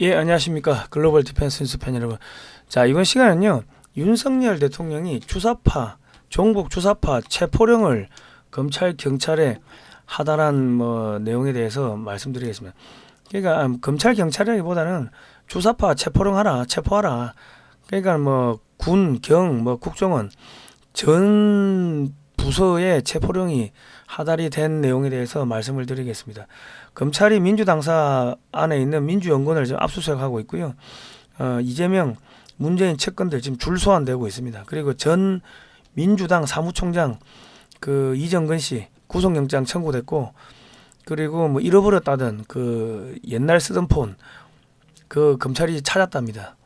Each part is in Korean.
예, 안녕하십니까. 글로벌 디펜스 뉴스 팬 여러분. 자, 이번 시간은요, 윤석열 대통령이 주사파, 종북 주사파 체포령을 검찰, 경찰에 하달한 내용에 대해서 말씀드리겠습니다. 그러니까 검찰, 경찰이라기보다는 주사파 체포령 하라, 체포하라. 그러니까 군, 경, 국정원 전 부서의 체포령이 하달이 된 내용에 대해서 말씀을 드리겠습니다. 검찰이 민주당사 안에 있는 민주연구원을 지금 압수수색하고 있고요. 이재명, 문재인 채권들 지금 줄소환되고 있습니다. 그리고 전 민주당 사무총장 이정근 씨 구속영장 청구됐고, 그리고 잃어버렸다던 옛날 쓰던 폰 검찰이 찾았답니다.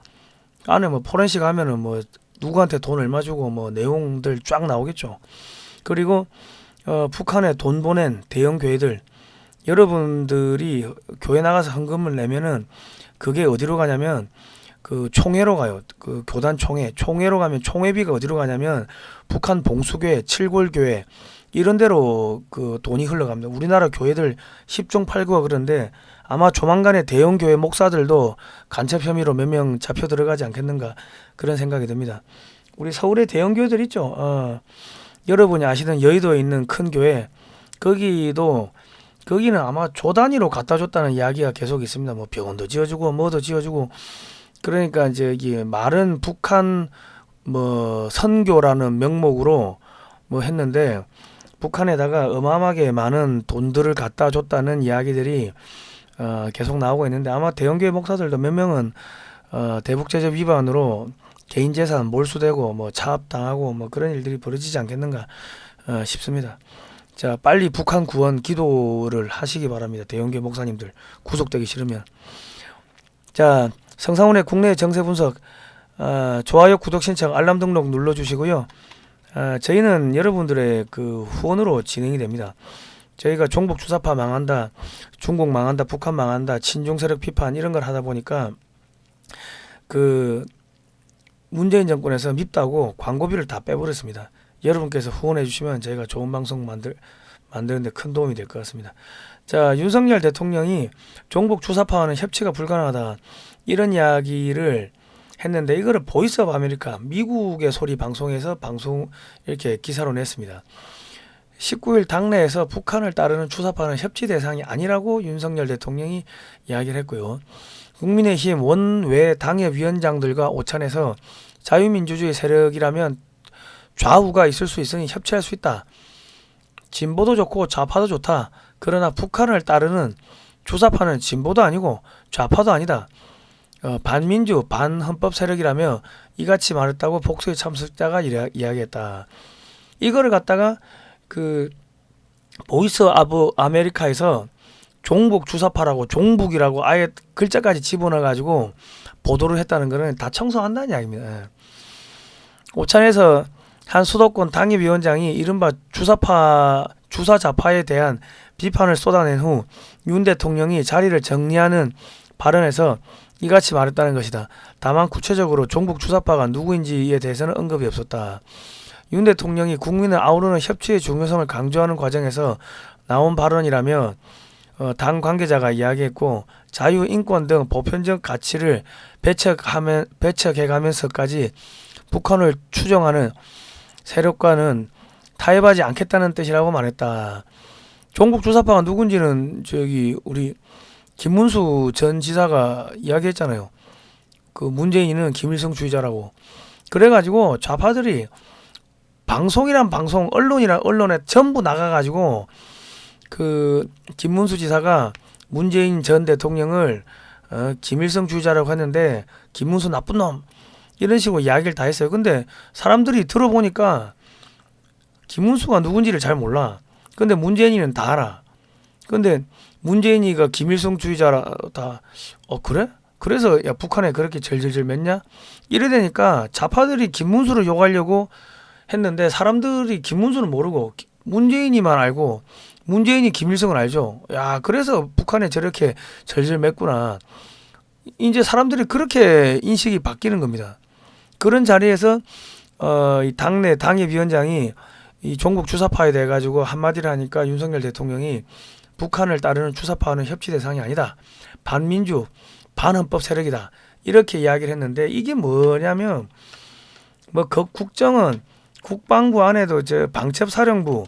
안에 포렌식 하면은 누구한테 돈 얼마 주고 내용들 쫙 나오겠죠. 그리고 북한에 돈 보낸 대형 교회들, 여러분들이 교회 나가서 헌금을 내면은 그게 어디로 가냐면 총회로 가요. 교단 총회로 가면 총회비가 어디로 가냐면 북한 봉수교회, 칠골교회 이런 데로 돈이 흘러갑니다. 우리나라 교회들 10종 8구가 그런데 아마 조만간에 대형 교회 목사들도 간첩 혐의로 몇 명 잡혀 들어가지 않겠는가, 그런 생각이 듭니다. 우리 서울에 대형 교회들 있죠. 여러분이 아시는 여의도에 있는 큰 교회, 거기는 아마 조 단위로 갖다 줬다는 이야기가 계속 있습니다. 병원도 지어주고 뭐도 지어주고. 그러니까 이제 이게 말은 북한 선교라는 명목으로 했는데 북한에다가 어마어마하게 많은 돈들을 갖다 줬다는 이야기들이 계속 나오고 있는데, 아마 대형교회 목사들도 몇 명은 대북제재 위반으로 개인재산 몰수되고 차압당하고 그런 일들이 벌어지지 않겠는가 싶습니다. 자, 빨리 북한 구원 기도를 하시기 바랍니다. 대형교회 목사님들 구속되기 싫으면. 자, 성상훈의 국내 정세 분석, 좋아요, 구독 신청, 알람 등록 눌러주시고요. 저희는 여러분들의 후원으로 진행이 됩니다. 저희가 종북 주사파 망한다, 중국 망한다, 북한 망한다, 친중 세력 비판 이런 걸 하다 보니까 문재인 정권에서 밉다고 광고비를 다 빼버렸습니다. 여러분께서 후원해 주시면 저희가 좋은 방송 만드는데 큰 도움이 될 것 같습니다. 자, 윤석열 대통령이 종북 주사파와는 협치가 불가능하다, 이런 이야기를 했는데, 이거를 보이스 오브 아메리카, 미국의 소리 방송에서 이렇게 기사로 냈습니다. 19일 당내에서 북한을 따르는 주사파는 협치 대상이 아니라고 윤석열 대통령이 이야기를 했고요. 국민의힘 원외 당협위원장들과 오찬에서 자유민주주의 세력이라면 좌우가 있을 수 있으니 협치할 수 있다. 진보도 좋고 좌파도 좋다. 그러나 북한을 따르는 주사파는 진보도 아니고 좌파도 아니다. 반민주 반헌법 세력이라며 이같이 말했다고 복수의 참석자가 이야기했다. 이거를 갖다가 보이스 오브 아메리카에서 종북 주사파라고, 종북이라고 아예 글자까지 집어넣어 가지고 보도를 했다는 거는 다 청소한다는 이야기입니다. 오찬에서 한 수도권 당협위원장이 이른바 주사좌파에 대한 비판을 쏟아낸 후 윤 대통령이 자리를 정리하는 발언에서 이같이 말했다는 것이다. 다만 구체적으로 종북 주사파가 누구인지에 대해서는 언급이 없었다. 윤 대통령이 국민을 아우르는 협치의 중요성을 강조하는 과정에서 나온 발언이라며 당 관계자가 이야기했고, 자유, 인권 등 보편적 가치를 배척해가면서까지 북한을 추종하는 세력과는 타협하지 않겠다는 뜻이라고 말했다. 종북 주사파가 누군지는 우리 김문수 전 지사가 이야기했잖아요. 문재인은 김일성주의자라고. 그래가지고 좌파들이 방송이란 방송, 언론이란 언론에 전부 나가가지고 김문수 지사가 문재인 전 대통령을 김일성주의자라고 했는데 김문수 나쁜 놈, 이런 식으로 이야기를 다 했어요. 근데 사람들이 들어보니까 김문수가 누군지를 잘 몰라. 근데 문재인이는 다 알아. 근데 문재인이가 김일성주의자다. 그래? 그래서 북한에 그렇게 절절절 맺냐? 이래 되니까 좌파들이 김문수를 욕하려고 했는데 사람들이 김문수는 모르고 문재인이만 알고, 문재인이 김일성을 알죠. 그래서 북한에 저렇게 절절 맺구나. 이제 사람들이 그렇게 인식이 바뀌는 겁니다. 그런 자리에서 이 당내 당협위원장이 이 종북 주사파에 대해 가지고 한마디를 하니까 윤석열 대통령이 북한을 따르는 주사파와는 협치 대상이 아니다. 반민주, 반헌법 세력이다. 이렇게 이야기를 했는데 이게 뭐냐면 뭐 국정은 국방부 안에도 저 방첩사령부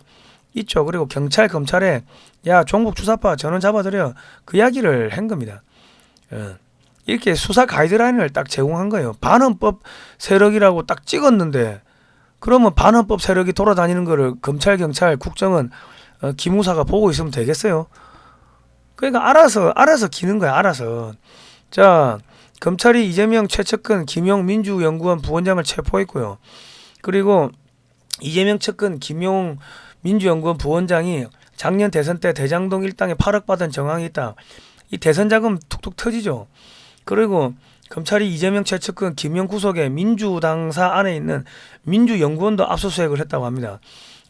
있죠. 그리고 경찰, 검찰에 야 종북 주사파 전원 잡아들여 그 이야기를 한 겁니다. 이렇게 수사 가이드라인을 딱 제공한 거예요. 반헌법 세력이라고 딱 찍었는데 그러면 반헌법 세력이 돌아다니는 거를 검찰, 경찰, 국정은 기무사가 보고 있으면 되겠어요? 그러니까 알아서 기는 거야. 알아서. 자, 검찰이 이재명 최측근 김용 민주연구원 부원장을 체포했고요. 그리고 이재명 측근 김용 민주연구원 부원장이 작년 대선 때 대장동 일당에 8억 받은 정황이 있다. 이 대선 자금 툭툭 터지죠. 그리고 검찰이 이재명 최측근 김용 구속에 민주당사 안에 있는 민주연구원도 압수수색을 했다고 합니다.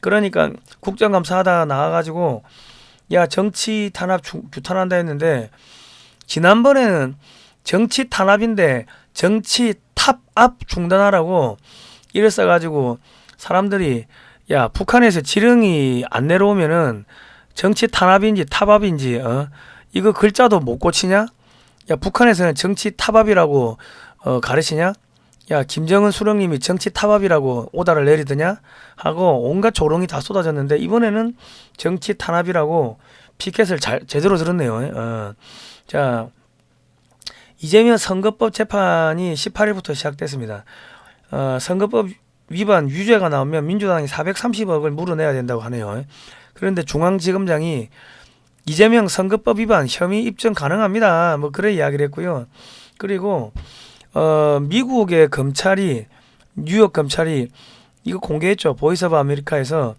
그러니까 국정감사하다 나와가지고 야 정치 탄압 규탄한다 했는데 지난번에는 정치 탄압인데 정치 탑압 중단하라고 이랬어가지고 사람들이 야 북한에서 지령이 안 내려오면은 정치 탄압인지 탑압인지 이거 글자도 못 고치냐? 야 북한에서는 정치 탑압이라고 가르치냐? 야 김정은 수령님이 정치 탑압이라고 오다를 내리더냐? 하고 온갖 조롱이 다 쏟아졌는데 이번에는 정치 탄압이라고 피켓을 제대로 들었네요. 자 이재명 선거법 재판이 18일부터 시작됐습니다. 선거법 위반 유죄가 나오면 민주당이 430억을 물어내야 된다고 하네요. 그런데 중앙지검장이 이재명 선거법 위반 혐의 입증 가능합니다. 뭐 그런 이야기를 했고요. 그리고 미국의 검찰이 뉴욕 검찰이 이거 공개했죠. 보이스 오브 아메리카에서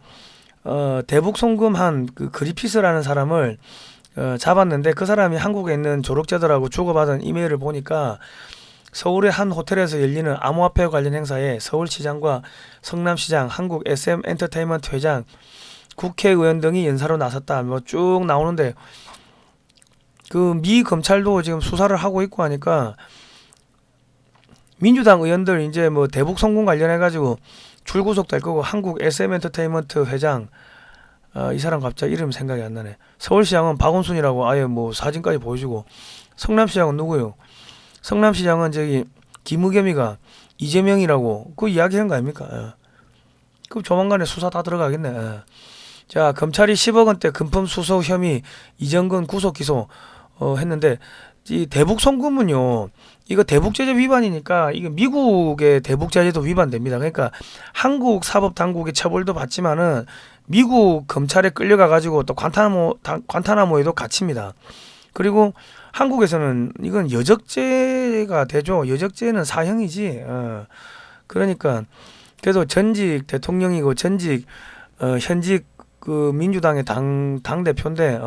대북 송금한 그 그리피스라는 사람을 잡았는데 그 사람이 한국에 있는 졸업자들하고 주고받은 이메일을 보니까 서울의 한 호텔에서 열리는 암호화폐 관련 행사에 서울시장과 성남시장, 한국 SM 엔터테인먼트 회장, 국회의원 등이 연사로 나섰다. 뭐 쭉 나오는데 그 미 검찰도 지금 수사를 하고 있고 하니까 민주당 의원들 이제 뭐 대북 송금 관련해 가지고 줄구속 될 거고 한국 SM 엔터테인먼트 회장 이 사람 갑자기 이름 생각이 안 나네. 서울시장은 박원순이라고 아예 뭐 사진까지 보여주고 성남시장은 누구요? 성남시장은 저기 김의겸이가 이재명이라고 그 이야기한 거 아닙니까? 그 조만간에 수사 다 들어가겠네. 자 검찰이 10억 원대 금품 수수 혐의 이정근 구속 기소 했는데 이 대북 송금은요 이거 대북제재 위반이니까 이거 미국의 대북제재도 위반됩니다. 그러니까 한국 사법당국의 처벌도 받지만은 미국 검찰에 끌려가 가지고 또 관타나모에도 갇힙니다. 그리고 한국에서는 이건 여적죄가 되죠. 여적죄는 사형이지. 그러니까 그래도 전직 대통령이고 전직 현직 그 민주당의 당 대표인데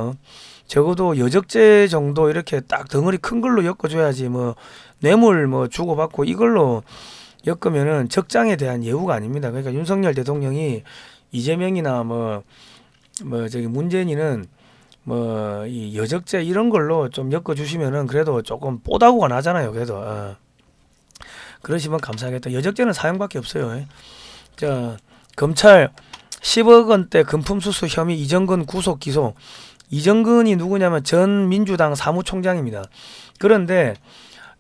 적어도 여적죄 정도 이렇게 딱 덩어리 큰 걸로 엮어줘야지 뭐 뇌물 뭐 주고받고 이걸로 엮으면은 적장에 대한 예우가 아닙니다. 그러니까 윤석열 대통령이 이재명이나 뭐 저기 문재인이는 뭐 이 여적죄 이런 걸로 좀 엮어주시면은 그래도 조금 뽀다구가 나잖아요. 그래도 그러시면 감사하겠다. 여적죄는 사형밖에 없어요. 자 검찰 10억 원대 금품 수수 혐의 이정근 구속 기소. 이정근이 누구냐면 전 민주당 사무총장입니다. 그런데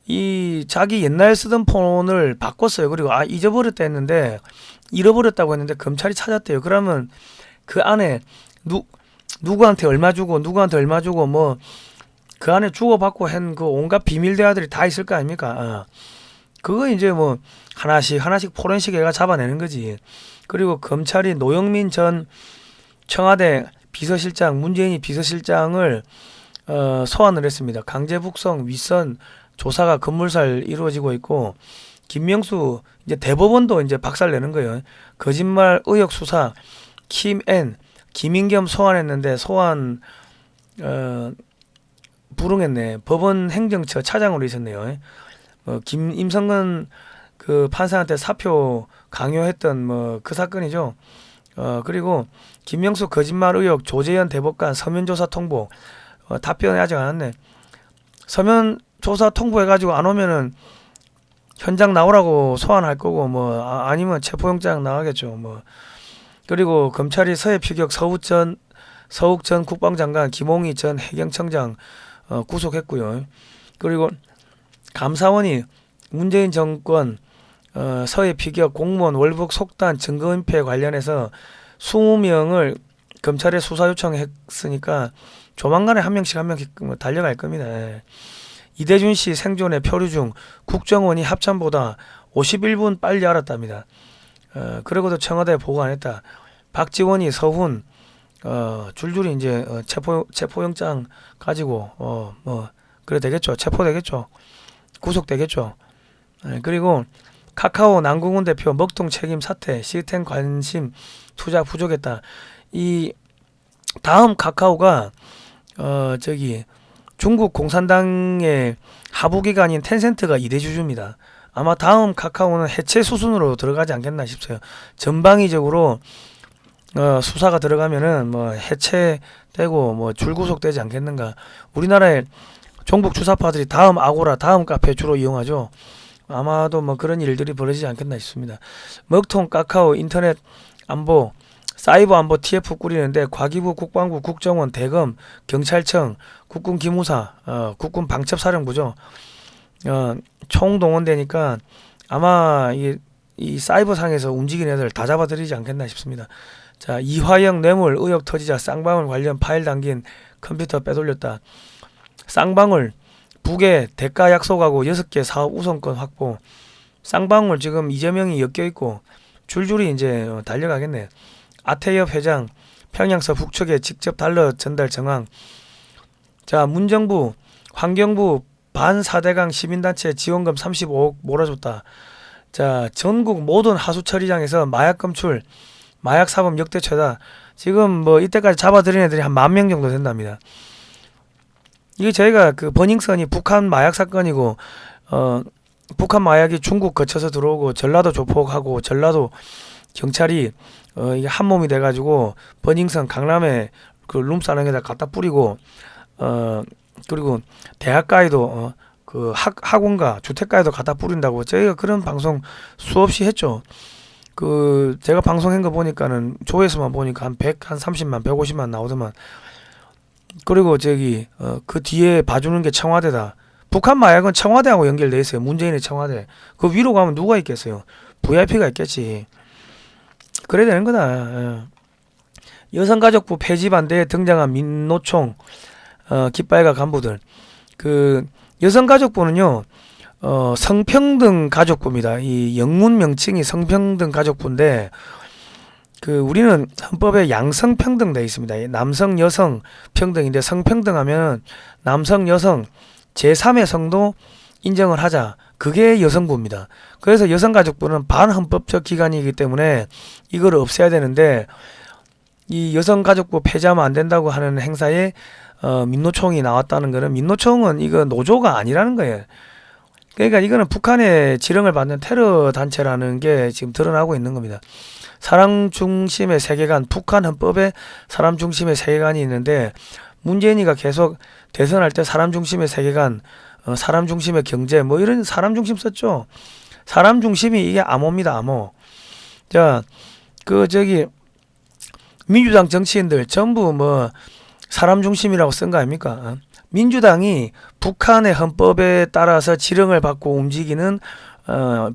이 자기 옛날 쓰던 폰을 바꿨어요. 그리고 잊어버렸다 했는데 잃어버렸다고 했는데 검찰이 찾았대요. 그러면 그 안에 누구한테 얼마 주고 누구한테 얼마 주고 뭐 그 안에 주고받고 한 그 온갖 비밀 대화들이 다 있을 거 아닙니까? 그거 이제 뭐 하나씩 포렌식 애가 잡아내는 거지. 그리고 검찰이 노영민 전 청와대 비서실장, 문재인이 비서실장을 소환을 했습니다. 강제 북송, 윗선 조사가 급물살 이루어지고 있고 김명수 이제 대법원도 이제 박살내는 거예요. 거짓말 의혹 수사 김N 김인겸 소환했는데 소환 불응했네. 법원 행정처 차장으로 있었네요. 임성근 그 판사한테 사표 강요했던 뭐 그 사건이죠. 그리고 김명수 거짓말 의혹 조재현 대법관 서면 조사 통보 답변이 아직 안 왔네. 서면 조사 통보해가지고 안 오면은 현장 나오라고 소환할 거고 뭐 아니면 체포영장 나가겠죠. 뭐 그리고 검찰이 서해 피격 서우천 서욱 전 국방장관, 김홍희 전 해경청장 구속했고요. 그리고 감사원이 문재인 정권 서해 피격 공무원 월북 속단 증거인멸 관련해서 20명을 검찰에 수사 요청했으니까 조만간에 한 명씩 달려갈 겁니다. 이대준 씨 생존의 표류 중 국정원이 합참보다 51분 빨리 알았답니다. 그러고도 청와대에 보고 안 했다. 박지원이 서훈 줄줄이 이제 체포영장 가지고 그래 되겠죠. 체포되겠죠. 구속되겠죠. 그리고 카카오 남궁훈 대표 먹통 책임 사퇴, 시스템 관심 투자 부족했다. 이 다음 카카오가 중국 공산당의 하부기관인 텐센트가 2대 주주입니다. 아마 다음 카카오는 해체 수순으로 들어가지 않겠나 싶어요. 전방위적으로 수사가 들어가면은 뭐 해체되고 뭐 줄구속되지 않겠는가. 우리나라의 종북 주사파들이 다음 아고라, 다음 카페 주로 이용하죠. 아마도 뭐 그런 일들이 벌어지지 않겠나 싶습니다. 먹통 카카오 인터넷 안보 사이버 안보 TF 꾸리는데 과기부, 국방부, 국정원, 대검, 경찰청, 국군 기무사, 국군 방첩사령부죠. 총동원되니까 아마 이 사이버 상에서 움직이는 애들 다 잡아들이지 않겠나 싶습니다. 자, 이화영 뇌물 의혹 터지자 쌍방울 관련 파일 담긴 컴퓨터 빼돌렸다. 쌍방울 북에 대가 약속하고 6개 사업 우선권 확보. 쌍방울 지금 이재명이 엮여있고 줄줄이 이제 달려가겠네. 아태엽 회장 평양서 북측에 직접 달러 전달 정황. 자, 문정부 환경부 반사대강 시민단체 지원금 35억 몰아줬다. 자, 전국 모든 하수처리장에서 마약 검출, 마약 사범 역대 최다. 지금 뭐 이때까지 잡아들인 애들이 한 10,000명 정도 된답니다. 이게 저희가 그 버닝썬이 북한 마약 사건이고 북한 마약이 중국 거쳐서 들어오고 전라도 조폭하고 전라도 경찰이 이게 한 몸이 돼가지고 버닝썬 강남에 그 룸사롱에다 갖다 뿌리고 그리고 대학가에도 그 학원가 주택가에도 갖다 뿌린다고 저희가 그런 방송 수없이 했죠. 그 제가 방송한 거 보니까는 조회수만 보니까 한 130만 150만 나오더만. 그리고 그 뒤에 봐주는 게 청와대다. 북한 마약은 청와대하고 연결돼 있어요. 문재인의 청와대. 그 위로 가면 누가 있겠어요? VIP가 있겠지. 그래야 되는 거다. 여성가족부 폐지 반대에 등장한 민노총 깃발과 간부들. 그 여성가족부는요 성평등 가족부입니다. 이 영문 명칭이 성평등 가족부인데 그 우리는 헌법에 양성평등 되어 있습니다. 남성 여성 평등인데 성평등하면 남성 여성 제3의 성도 인정을 하자. 그게 여성부입니다. 그래서 여성가족부는 반헌법적 기관이기 때문에 이걸 없애야 되는데 이 여성가족부 폐지하면 안 된다고 하는 행사에 민노총이 나왔다는 거는 민노총은 이거 노조가 아니라는 거예요. 그러니까 이거는 북한의 지령을 받는 테러 단체라는 게 지금 드러나고 있는 겁니다. 사람 중심의 세계관, 북한 헌법에 사람 중심의 세계관이 있는데 문재인이가 계속 대선할 때 사람 중심의 세계관, 사람 중심의 경제 뭐 이런 사람 중심 썼죠. 사람 중심이 이게 암호입니다. 암호. 자, 민주당 정치인들 전부 뭐 사람 중심이라고 쓴 거 아닙니까? 민주당이 북한의 헌법에 따라서 지령을 받고 움직이는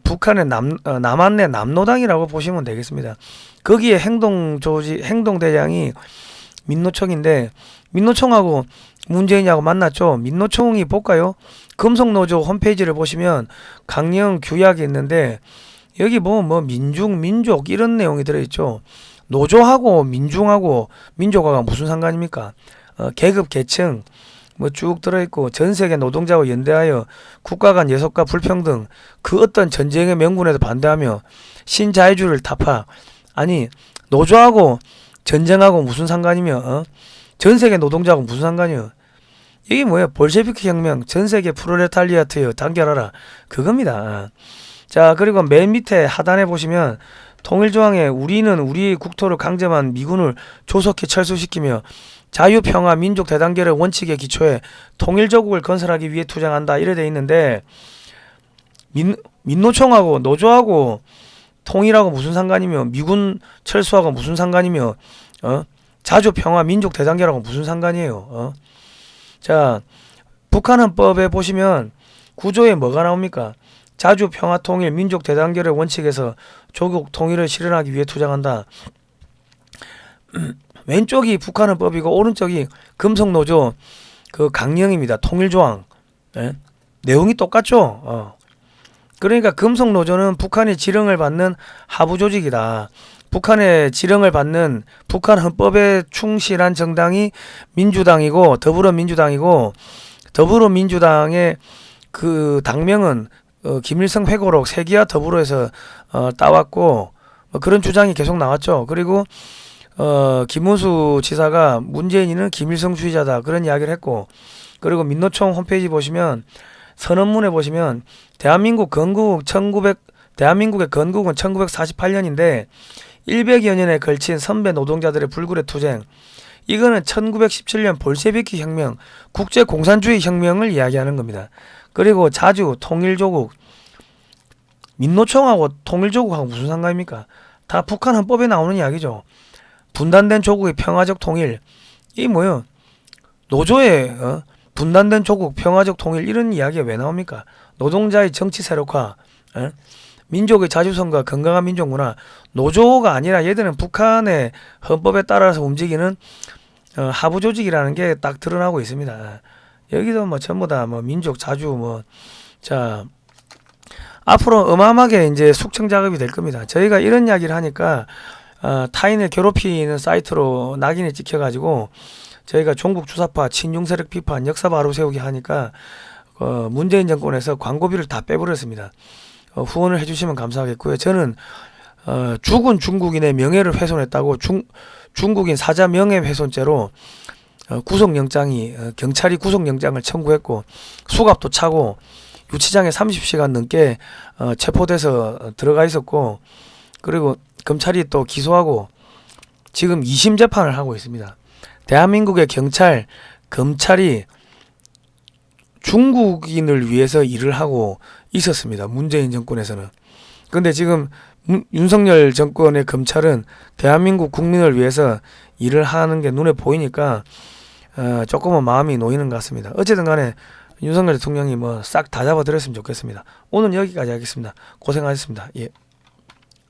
북한의 남한내 남노당이라고 보시면 되겠습니다. 거기에 행동대장이 민노총인데 민노총하고 문재인하고 만났죠. 민노총이 볼까요? 금속노조 홈페이지를 보시면 강령 규약이 있는데 여기 뭐 민족 이런 내용이 들어있죠. 노조하고 민중하고 민족화가 무슨 상관입니까? 계급 계층 뭐 쭉 들어있고 전세계 노동자와 연대하여 국가 간 예속과 불평등 그 어떤 전쟁의 명분에도 반대하며 신자유주의를 타파. 아니 노조하고 전쟁하고 무슨 상관이며 전세계 노동자하고 무슨 상관이요? 이게 뭐예요? 볼셰비키 혁명 전세계 프롤레타리아트여 단결하라 그겁니다. 자, 그리고 맨 밑에 하단에 보시면 통일조항에 우리는 우리의 국토를 강점한 미군을 조속히 철수시키며 자유평화 민족 대단결의 원칙에 기초해 통일조국을 건설하기 위해 투쟁한다 이래 돼 있는데 민노총하고 노조하고 통일하고 무슨 상관이며 미군 철수하고 무슨 상관이며 자주평화 민족대단계라고 무슨 상관이에요? 자, 북한 헌법에 보시면 구조에 뭐가 나옵니까? 자주평화통일 민족대단계를 원칙에서 조국 통일을 실현하기 위해 투쟁한다. 왼쪽이 북한 헌법이고 오른쪽이 금속노조 그 강령입니다. 통일조항. 예? 내용이 똑같죠. 그러니까 금속노조는 북한의 지령을 받는 하부 조직이다. 북한의 지령을 받는 북한 헌법에 충실한 정당이 민주당이고 더불어민주당이고, 더불어민주당의 그 당명은 김일성 회고록 세기와 더불어에서 따왔고, 그런 주장이 계속 나왔죠. 그리고 김문수 지사가 문재인이는 김일성주의자다 그런 이야기를 했고, 그리고 민노총 홈페이지 보시면 선언문에 보시면 대한민국의 건국은 1948년인데 100여 년에 걸친 선배 노동자들의 불굴의 투쟁, 이거는 1917년 볼셰비키 혁명, 국제공산주의 혁명을 이야기하는 겁니다. 그리고 자주, 통일조국, 민노총하고 통일조국하고 무슨 상관입니까? 다 북한 헌법에 나오는 이야기죠. 분단된 조국의 평화적 통일, 이 뭐요? 노조의 분단된 조국, 평화적 통일, 이런 이야기가 왜 나옵니까? 노동자의 정치 세력화, 민족의 자주성과 건강한 민족문화, 노조가 아니라 얘들은 북한의 헌법에 따라서 움직이는 하부 조직이라는 게 딱 드러나고 있습니다. 여기도 뭐 전부 다 뭐 민족 자주 자, 앞으로 어마어마하게 이제 숙청 작업이 될 겁니다. 저희가 이런 이야기를 하니까 타인을 괴롭히는 사이트로 낙인이 찍혀가지고 저희가 종북 주사파, 친중 세력 비판, 역사 바로 세우기 하니까 문재인 정권에서 광고비를 다 빼버렸습니다. 후원을 해주시면 감사하겠고요. 저는 죽은 중국인의 명예를 훼손했다고 중국인 사자 명예훼손죄로 구속영장이 경찰이 구속영장을 청구했고, 수갑도 차고 유치장에 30시간 넘게 체포돼서 들어가 있었고, 그리고 검찰이 또 기소하고 지금 2심 재판을 하고 있습니다. 대한민국의 경찰, 검찰이 중국인을 위해서 일을 하고 있었습니다. 문재인 정권에서는. 근데 지금 윤석열 정권의 검찰은 대한민국 국민을 위해서 일을 하는 게 눈에 보이니까 조금은 마음이 놓이는 것 같습니다. 어쨌든 간에 윤석열 대통령이 뭐 싹 다 잡아들였으면 좋겠습니다. 오늘 여기까지 하겠습니다. 고생하셨습니다. 예.